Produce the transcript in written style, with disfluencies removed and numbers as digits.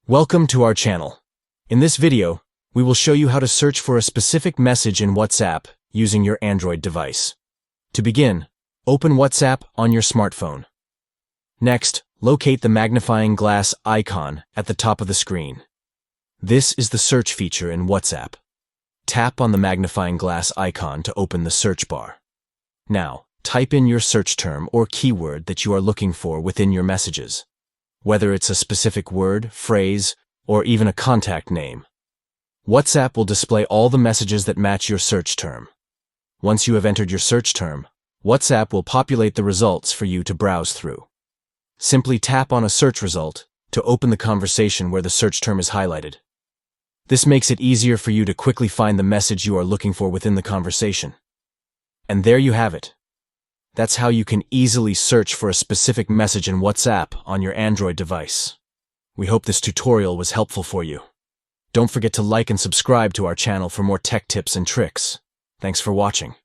Welcome to our channel. In this video, we will show you how to search for a specific message in WhatsApp using your Android device. To begin, open WhatsApp on your smartphone. Next, locate the magnifying glass icon at the top of the screen. This is the search feature in WhatsApp. Tap on the magnifying glass icon to open the search bar. Now, type in your search term or keyword that you are looking for within your messages, whether it's a specific word, phrase, or even a contact name. WhatsApp will display all the messages that match your search term. Once you have entered your search term, WhatsApp will populate the results for you to browse through. Simply tap on a search result to open the conversation where the search term is highlighted. This makes it easier for you to quickly find the message you are looking for within the conversation. And there you have it. That's how you can easily search for a specific message in WhatsApp on your Android device. We hope this tutorial was helpful for you. Don't forget to like and subscribe to our channel for more tech tips and tricks. Thanks for watching.